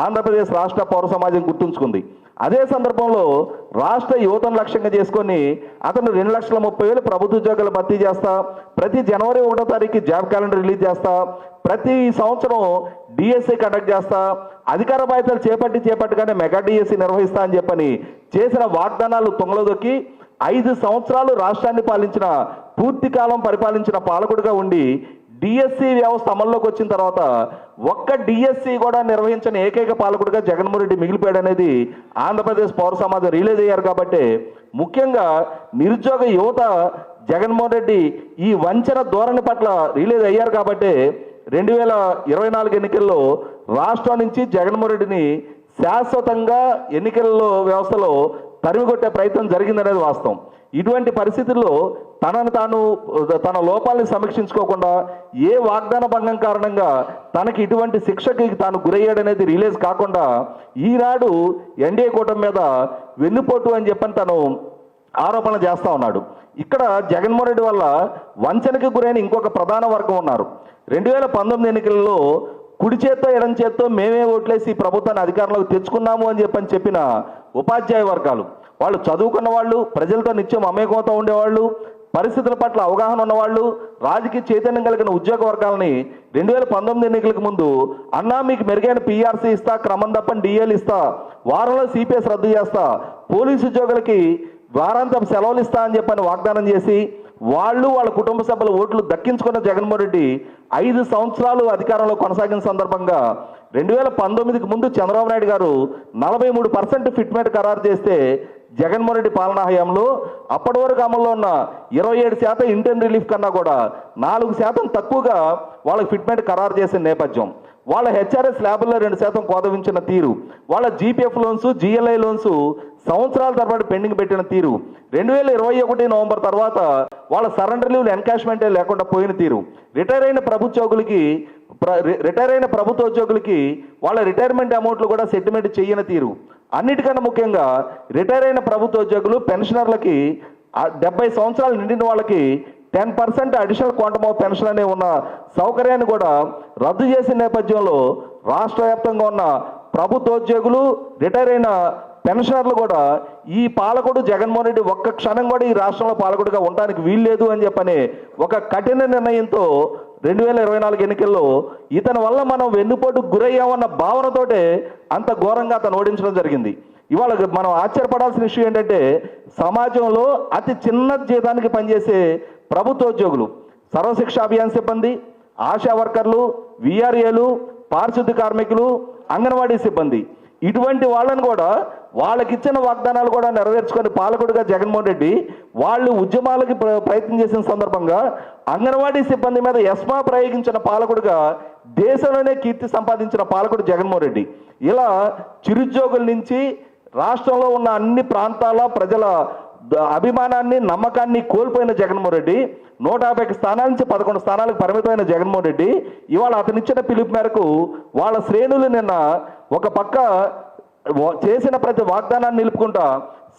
ఆంధ్రప్రదేశ్ రాష్ట్ర పౌర సమాజం గుర్తుంచుకుంది. అదే సందర్భంలో రాష్ట్ర యువతను లక్ష్యంగా చేసుకొని అతను 2,30,000 ప్రభుత్వ ఉద్యోగాలు భర్తీ చేస్తా, ప్రతి జనవరి 1వ తారీఖు జాబ్ క్యాలెండర్ రిలీజ్ చేస్తా, ప్రతి సంవత్సరం డిఎస్సి కండక్ట్ చేస్తా, అధికార బాధ్యతలు చేపట్టగానే మెగా డిఎస్సి నిర్వహిస్తా అని చెప్పని చేసిన వాగ్దానాలు తుంగలో దొక్కి 5 సంవత్సరాలు రాష్ట్రాన్ని పాలించిన పూర్తి కాలం పరిపాలించిన పాలకుడిగా ఉండి డిఎస్సి వ్యవస్థ అమల్లోకి వచ్చిన తర్వాత ఒక్క డిఎస్సి కూడా నిర్వహించిన ఏకైక పాలకుడిగా జగన్మోహన్ రెడ్డి మిగిలిపోయాడు అనేది ఆంధ్రప్రదేశ్ పౌర సమాజం రియలైజ్ అయ్యారు. కాబట్టి ముఖ్యంగా నిరుద్యోగ యువత జగన్మోహన్ రెడ్డి ఈ వంచన ధోరణి పట్ల రియలైజ్ అయ్యారు. కాబట్టి 2024 ఎన్నికల్లో రాష్ట్రం నుంచి జగన్మోహన్ రెడ్డిని శాశ్వతంగా ఎన్నికల్లో వ్యవస్థలో తరిమికొట్టే ప్రయత్నం జరిగిందనేది వాస్తవం. ఇటువంటి పరిస్థితుల్లో తన లోపాలను సమీక్షించుకోకుండా ఏ వాగ్దాన భంగం కారణంగా తనకి ఇటువంటి శిక్షకి తాను గురయ్యాడనేది రిలీజ్ కాకుండా ఈనాడు ఎన్డీఏ కూటమి మీద వెన్నుపోటు అని చెప్పని తను ఆరోపణలు చేస్తా ఉన్నాడు. ఇక్కడ జగన్మోహన్ రెడ్డి వల్ల వంచనకి గురైన ఇంకొక ప్రధాన వర్గం ఉన్నారు. 2019 ఎన్నికల్లో కుడి చేత్తో ఎడం చేత్తో మేమే ఓట్లేసి ఈ ప్రభుత్వాన్ని అధికారంలోకి తెచ్చుకున్నాము అని చెప్పిన ఉపాధ్యాయ వర్గాలు, వాళ్ళు చదువుకున్న వాళ్ళు, ప్రజలతో నిత్యం మమేకంతో ఉండేవాళ్ళు, పరిస్థితుల పట్ల అవగాహన ఉన్నవాళ్ళు, రాజకీయ చైతన్యం కలిగిన ఉద్యోగ వర్గాలని 2019 ఎన్నికలకు ముందు అన్నా మీకు మెరుగైన పీఆర్సీ ఇస్తా, క్రమం తప్పని డిఏలు ఇస్తా, వారంలో సిపిఎస్ రద్దు చేస్తా, పోలీసు ఉద్యోగులకి వారాంతం సెలవులు ఇస్తా అని చెప్పని వాగ్దానం చేసి వాళ్ళ కుటుంబ సభ్యుల ఓట్లు దక్కించుకున్న జగన్మోహన్ రెడ్డి 5 సంవత్సరాలు అధికారంలో కొనసాగిన సందర్భంగా 2019కి ముందు చంద్రబాబు నాయుడు గారు 43% ఫిట్మెంట్ ఖరారు చేస్తే జగన్మోహన్ రెడ్డి పాలనా హయాంలో అప్పటి వరకు అమల్లో ఉన్న 27% ఇంటర్న్ రిలీఫ్ కన్నా కూడా 4% తక్కువగా వాళ్ళకి ఫిట్మెంట్ ఖరారు చేసిన నేపథ్యం, వాళ్ళ హెచ్ఆర్ఎస్ ల్యాబుల్లో 2% కోత వించిన తీరు, వాళ్ళ జీపీఎఫ్ లోన్స్, జిఎల్ఐ లోన్స్ సంవత్సరాల తరబడి పెండింగ్ పెట్టిన తీరు, 2021 నవంబర్ తర్వాత వాళ్ళ సరెండర్ లీవ్లు ఎన్కాష్మెంటే లేకుండా పోయిన తీరు, రిటైర్ అయిన ప్రభుత్వ ఉద్యోగులకి వాళ్ళ రిటైర్మెంట్ అమౌంట్లు కూడా సెటిల్మెంట్ చేయని తీరు, అన్నిటికన్నా ముఖ్యంగా రిటైర్ అయిన ప్రభుత్వ ఉద్యోగులు పెన్షనర్లకి 70 సంవత్సరాలు నిండిన వాళ్ళకి 10% అడిషనల్ క్వాంటమ్ ఆఫ్ పెన్షన్ అనే ఉన్న సౌకర్యాన్ని కూడా రద్దు చేసిన నేపథ్యంలో రాష్ట్ర వ్యాప్తంగా ఉన్న ప్రభుత్వ ఉద్యోగులు, రిటైర్ అయిన పెన్షనర్లు కూడా ఈ పాలకుడు జగన్మోహన్ రెడ్డి ఒక్క క్షణం కూడా ఈ రాష్ట్రంలో పాలకుడిగా ఉండడానికి వీల్లేదు అని చెప్పని ఒక కఠిన నిర్ణయంతో 2024 ఎన్నికల్లో ఇతని వల్ల మనం వెన్నుపోటు గురయ్యామన్న భావనతోటే అంత ఘోరంగా అతను ఓడించడం జరిగింది. ఇవాళ మనం ఆశ్చర్యపడాల్సిన విషయం ఏంటంటే సమాజంలో అతి చిన్న జీతానికి పనిచేసే ప్రభుత్వ ఉద్యోగులు, సర్వశిక్ష అభియాన్ సిబ్బంది, ఆశా వర్కర్లు, విఆర్ఏలు, పారిశుద్ధ్య కార్మికులు, అంగన్వాడీ సిబ్బంది, ఇటువంటి వాళ్ళని కూడా వాళ్ళకిచ్చిన వాగ్దానాలు కూడా నెరవేర్చుకొని పాలకుడిగా జగన్మోహన్ రెడ్డి వాళ్ళు ఉద్యమాలకి ప్రయత్నం చేసిన సందర్భంగా అంగన్వాడీ సిబ్బంది మీద ఎస్మా ప్రయోగించిన పాలకుడిగా దేశంలోనే కీర్తి సంపాదించిన పాలకుడు జగన్మోహన్ రెడ్డి. ఇలా చిరుద్యోగుల నుంచి రాష్ట్రంలో ఉన్న అన్ని ప్రాంతాల ప్రజల అభిమానాన్ని, నమ్మకాన్ని కోల్పోయిన జగన్మోహన్ రెడ్డి 150 స్థానాల నుంచి 11 స్థానాలకు పరిమితమైన జగన్మోహన్ రెడ్డి ఇవాళ అతనిచ్చిన పిలుపు మేరకు వాళ్ళ శ్రేణులు నిన్న ఒక పక్క చేసిన ప్రతి వాగ్దానాన్ని నిలుపుకుంటా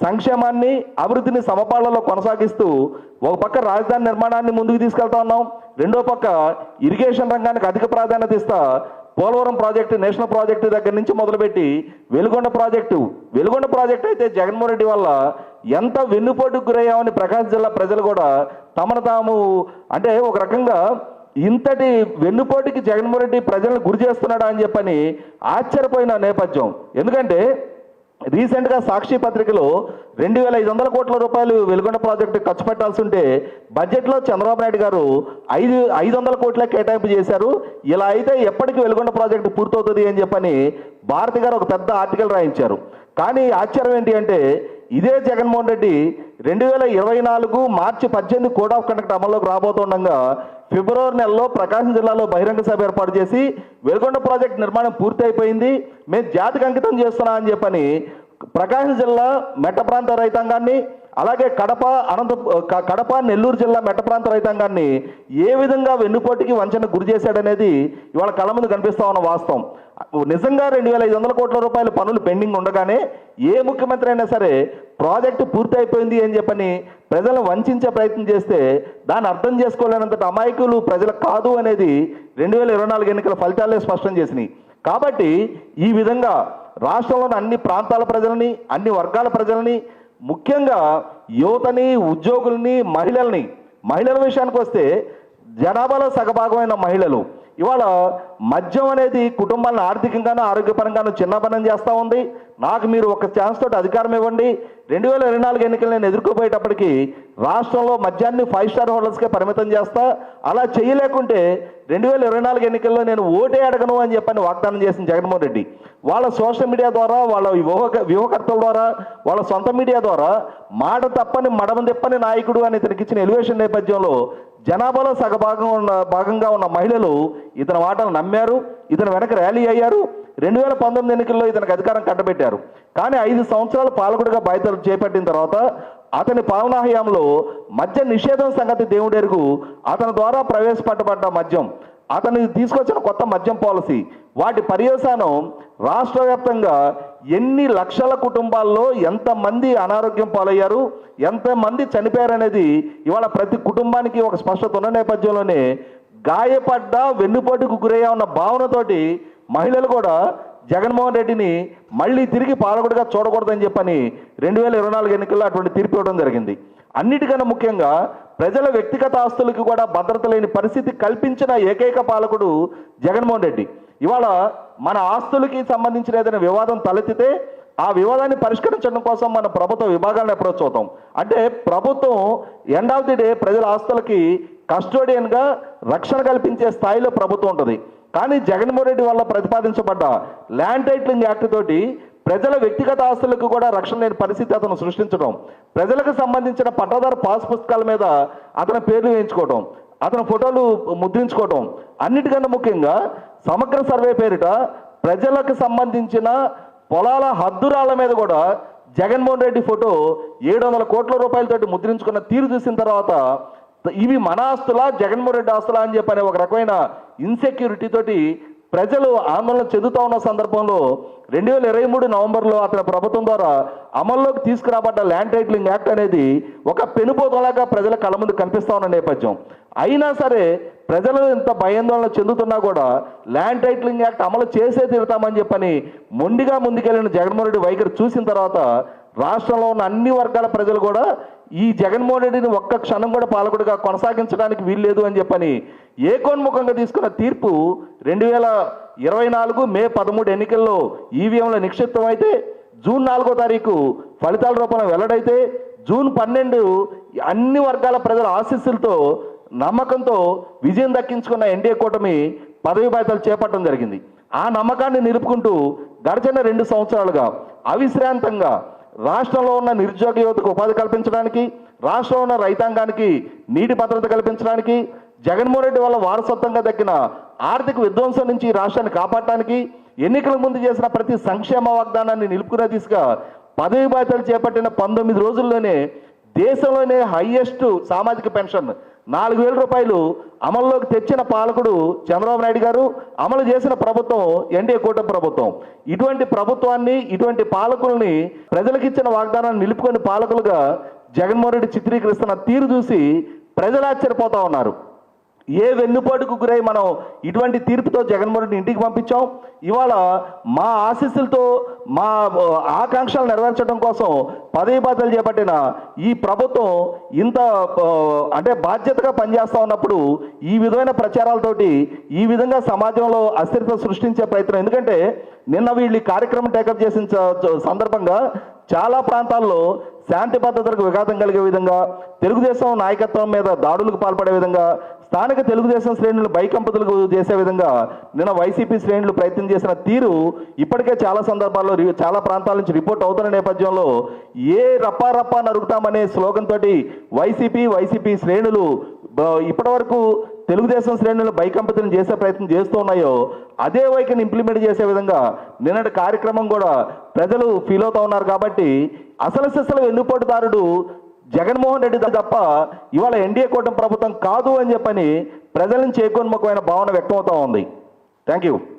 సంక్షేమాన్ని, అభివృద్ధిని సమపాళ్లలో కొనసాగిస్తూ ఒక పక్క రాజధాని నిర్మాణాన్ని ముందుకు తీసుకెళ్తా ఉన్నాం, రెండో పక్క ఇరిగేషన్ రంగానికి అధిక ప్రాధాన్యత ఇస్తా పోలవరం ప్రాజెక్టు, నేషనల్ ప్రాజెక్టు దగ్గర నుంచి మొదలుపెట్టి వెలుగొండ ప్రాజెక్టు అయితే జగన్మోహన్ రెడ్డి వల్ల ఎంత వెన్నుపోటుకు గురయ్యామని ప్రకాశం జిల్లా ప్రజలు కూడా తమను తాము అంటే ఒక రకంగా ఇంతటి వెన్నుపోటుకి జగన్మోహన్ రెడ్డి ప్రజలను గురి చేస్తున్నాడా అని చెప్పని ఆశ్చర్యపోయిన నేపథ్యం. ఎందుకంటే రీసెంట్గా సాక్షి పత్రికలో 2,500 కోట్ల రూపాయలు వెలుగొండ ప్రాజెక్టు ఖర్చు పెట్టాల్సి ఉంటే బడ్జెట్లో చంద్రబాబు నాయుడు గారు 500 కోట్ల కేటాయింపు చేశారు. ఇలా అయితే ఎప్పటికీ వెలుగొండ ప్రాజెక్టు పూర్తవుతుంది అని చెప్పని భారతి గారు ఒక పెద్ద ఆర్టికల్ రాయించారు. కానీ ఆశ్చర్యం ఏంటి అంటే ఇదే జగన్మోహన్ రెడ్డి 2024 మార్చి 18 కోడ్ ఆఫ్ కండక్ట్ అమల్లోకి రాబోతుండగా ఫిబ్రవరి నెలలో ప్రకాశం జిల్లాలో బహిరంగ సభ ఏర్పాటు చేసి వెలుగొండ ప్రాజెక్టు నిర్మాణం పూర్తి అయిపోయింది, మేము జాతికి అంకితం చేస్తున్నాం అని చెప్పని ప్రకాశం జిల్లా మెట్ట ప్రాంత రైతాంగాన్ని అలాగే కడప నెల్లూరు జిల్లా మెట్ట ప్రాంత రైతాంగాన్ని ఏ విధంగా వెన్నుపోటుకి వంచన గురి చేశాడనేది ఇవాళ కళ్ళ ముందు కనిపిస్తా ఉన్న వాస్తవం. నిజంగా 2,500 కోట్ల రూపాయల పనులు పెండింగ్ ఉండగానే ఏ ముఖ్యమంత్రి అయినా సరే ప్రాజెక్టు పూర్తి అయిపోయింది అని చెప్పని ప్రజలను వంచే ప్రయత్నం చేస్తే దాన్ని అర్థం చేసుకోలేనంతటి అమాయకులు ప్రజలకు కాదు అనేది 2024 ఎన్నికల ఫలితాలే స్పష్టం చేసినాయి. కాబట్టి ఈ విధంగా రాష్ట్రంలోని అన్ని ప్రాంతాల ప్రజలని, అన్ని వర్గాల ప్రజలని, ముఖ్యంగా యువతని, ఉద్యోగుల్ని, మహిళల విషయానికి వస్తే జనాభాలో సగభాగమైన మహిళలు ఇవాళ మద్యం అనేది కుటుంబాలను ఆర్థికంగానూ ఆరోగ్యపరంగానూ చిన్నపనం చేస్తూ ఉంది. నాకు మీరు ఒక ఛాన్స్ తోటి అధికారం ఇవ్వండి, 2024 ఎన్నికలు నేను ఎదుర్కోపోయేటప్పటికీ రాష్ట్రంలో మద్యాన్ని 5 స్టార్ హోటల్స్కే పరిమితం చేస్తా, అలా చేయలేకుంటే 2024 ఎన్నికల్లో నేను ఓటే అడగను అని చెప్పని వాగ్దానం చేసిన జగన్మోహన్ రెడ్డి వాళ్ళ సోషల్ మీడియా ద్వారా, వాళ్ళ వ్యూహకర్తల ద్వారా, వాళ్ళ సొంత మీడియా ద్వారా మాట తప్పని మడమ తిప్పని నాయకుడు అని ఇతనికి ఇచ్చిన ఎలివేషన్ నేపథ్యంలో జనాభాలో భాగంగా ఉన్న మహిళలు ఇతని మాటలు నమ్మారు, ఇతని వెనక ర్యాలీ అయ్యారు. 2019 ఎన్నికల్లో ఇతనికి అధికారం కట్టబెట్టారు. కానీ 5 సంవత్సరాలు పాలకుడిగా బాధ్యతలు చేపట్టిన తర్వాత అతని పాలనా హయాంలో మద్య నిషేధం సంగతి దేవుడెరుగు, అతని ద్వారా ప్రవేశపెట్టబడ్డ మద్యం, అతను తీసుకొచ్చిన కొత్త మద్యం పాలసీ, వాటి పర్యవసానం రాష్ట్ర వ్యాప్తంగా ఎన్ని లక్షల కుటుంబాల్లో ఎంతమంది అనారోగ్యం పాలయ్యారు, ఎంతమంది చనిపోయారనేది ఇవాళ ప్రతి కుటుంబానికి ఒక స్పష్టత ఉన్న నేపథ్యంలోనే గాయపడ్డ వెన్నుపోటుకు గురయ్యా ఉన్న భావనతోటి మహిళలు కూడా జగన్మోహన్ రెడ్డిని మళ్ళీ తిరిగి పాలకుడిగా చూడకూడదని చెప్పని 2024 ఎన్నికల్లో అటువంటి తీర్పు ఇవ్వడం జరిగింది. అన్నిటికన్నా ముఖ్యంగా ప్రజల వ్యక్తిగత ఆస్తులకి కూడా భద్రత లేని పరిస్థితి కల్పించిన ఏకైక పాలకుడు జగన్మోహన్ రెడ్డి. ఇవాళ మన ఆస్తులకి సంబంధించిన ఏదైనా వివాదం తలెత్తితే ఆ వివాదాన్ని పరిష్కరించడం కోసం మన ప్రభుత్వ విభాగాలను అప్రోచ్ అవుతాం. అంటే ప్రభుత్వం ఎండ్ ఆఫ్ ది డే ప్రజల ఆస్తులకి కస్టోడియన్గా రక్షణ కల్పించే స్థాయిలో ప్రభుత్వం ఉంటుంది. కానీ జగన్మోహన్ రెడ్డి వల్ల ప్రతిపాదించబడ్డ ల్యాండ్ టైటిలింగ్ యాక్ట్ తోటి ప్రజల వ్యక్తిగత ఆస్తులకు కూడా రక్షణ లేని పరిస్థితి అతను సృష్టించడం, ప్రజలకు సంబంధించిన పట్టాదారు పాస్ పుస్తకాల మీద అతని పేర్లు వేయించుకోవడం, అతని ఫోటోలు ముద్రించుకోవడం, అన్నిటికన్నా ముఖ్యంగా సమగ్ర సర్వే పేరిట ప్రజలకు సంబంధించిన పొలాల హద్దురాల మీద కూడా జగన్మోహన్ రెడ్డి ఫోటో 700 కోట్ల రూపాయలతోటి ముద్రించుకున్న తీరు చూసిన తర్వాత ఇవి మన ఆస్తులా, జగన్మోహన్ రెడ్డి ఆస్తులా అని చెప్పని ఒక రకమైన ఇన్సెక్యూరిటీ తోటి ప్రజలు ఆందోళన చెందుతూ ఉన్న సందర్భంలో 2023 నవంబర్లో అతని ప్రభుత్వం ద్వారా అమల్లోకి తీసుకురాబడ్డ ల్యాండ్ టైటిలింగ్ యాక్ట్ అనేది ఒక పెనుపోతలాగా ప్రజల కళ్ళ ముందు కనిపిస్తూ ఉన్న నేపథ్యం. అయినా సరే ప్రజలు ఎంత భయాందోళన చెందుతున్నా కూడా ల్యాండ్ టైటిలింగ్ యాక్ట్ అమలు చేసే తీరుతామని చెప్పని మొండిగా ముందుకెళ్లిన జగన్మోహన్ రెడ్డి వైఖరి చూసిన తర్వాత రాష్ట్రంలో ఉన్న అన్ని వర్గాల ప్రజలు కూడా ఈ జగన్మోహన్ రెడ్డిని ఒక్క క్షణం కూడా పాలకుడిగా కొనసాగించడానికి వీల్లేదు అని చెప్పని ఏకోన్ముఖంగా తీసుకున్న తీర్పు 2024 మే 13 ఎన్నికల్లో ఈవీఎంలో నిక్షిప్తం అయితే, జూన్ 4వ తారీఖు ఫలితాల రూపంలో వెల్లడైతే, జూన్ 12 అన్ని వర్గాల ప్రజల ఆశీస్సులతో నమ్మకంతో విజయం దక్కించుకున్న ఎన్డీఏ కూటమి పదవి బాధ్యతలు చేపట్టడం జరిగింది. ఆ నమ్మకాన్ని నిలుపుకుంటూ గడిచిన 2 సంవత్సరాలుగా అవిశ్రాంతంగా రాష్ట్రంలో ఉన్న నిరుద్యోగ యువతకు ఉపాధి కల్పించడానికి, రాష్ట్రంలో ఉన్న రైతాంగానికి నీటి భద్రత కల్పించడానికి, జగన్మోహన్ రెడ్డి వల్ల వారసత్వంగా దక్కిన ఆర్థిక విధ్వంసం నుంచి రాష్ట్రాన్ని కాపాడటానికి ఎన్నికల ముందు చేసిన ప్రతి సంక్షేమ వాగ్దానాన్ని నిలుపుకునే దిశగా పదవి బాధ్యతలు చేపట్టిన 19 రోజుల్లోనే దేశంలోనే హైయెస్ట్ సామాజిక పెన్షన్ 4,000 రూపాయలు అమల్లోకి తెచ్చిన పాలకుడు చంద్రబాబు నాయుడు గారు, అమలు చేసిన ప్రభుత్వం ఎన్డీఏ కూటమి ప్రభుత్వం. ఇటువంటి ప్రభుత్వాన్ని, ఇటువంటి పాలకుల్ని, ప్రజలకు ఇచ్చిన వాగ్దానాన్ని నిలుపుకొని పాలకులుగా జగన్మోహన్ రెడ్డి చిత్రీకరిస్తున్న తీరు చూసి ప్రజలు ఆశ్చర్యపోతా ఉన్నారు. ఏ వెన్నుపోటుకు గురై మనం ఇటువంటి తీర్పుతో జగన్మోహన్ రెడ్డి ఇంటికి పంపించాం. ఇవాళ మా ఆశీస్సులతో మా ఆకాంక్షలు నెరవేర్చడం కోసం పదవి బాధ్యతలు చేపట్టిన ఈ ప్రభుత్వం ఇంత అంటే బాధ్యతగా పనిచేస్తా ఉన్నప్పుడు ఈ విధమైన ప్రచారాలతోటి ఈ విధంగా సమాజంలో అస్థిరత సృష్టించే ప్రయత్నం. ఎందుకంటే నిన్న వీళ్ళు కార్యక్రమం టేకప్ చేసిన సందర్భంగా చాలా ప్రాంతాల్లో శాంతి భద్రతలకు విఘాతం కలిగే విధంగా, తెలుగుదేశం నాయకత్వం మీద దాడులకు పాల్పడే విధంగా, స్థానిక తెలుగుదేశం శ్రేణులు బైకంపతులకు చేసే విధంగా నిన్న వైసీపీ శ్రేణులు ప్రయత్నం చేసిన తీరు ఇప్పటికే చాలా సందర్భాల్లో చాలా ప్రాంతాల నుంచి రిపోర్ట్ అవుతున్న నేపథ్యంలో ఏ రప్పా నరుగుతామనే స్లోగన్ తోటి వైసీపీ శ్రేణులు ఇప్పటి వరకు తెలుగుదేశం శ్రేణులు బైకంపతులను చేసే ప్రయత్నం చేస్తూ ఉన్నాయో అదే వైఖరిని ఇంప్లిమెంట్ చేసే విధంగా నిన్నటి కార్యక్రమం కూడా ప్రజలు ఫీల్ అవుతూ ఉన్నారు. కాబట్టి అసలు సిసలు వెన్నుపోటుదారుడు జగన్మోహన్ రెడ్డి తప్ప ఇవాళ ఎన్డీఏ కూటమి ప్రభుత్వం కాదు అని చెప్పని ప్రజల నుంచి ఏకోన్ముఖమైన భావన వ్యక్తం అవుతా ఉంది. Thank you.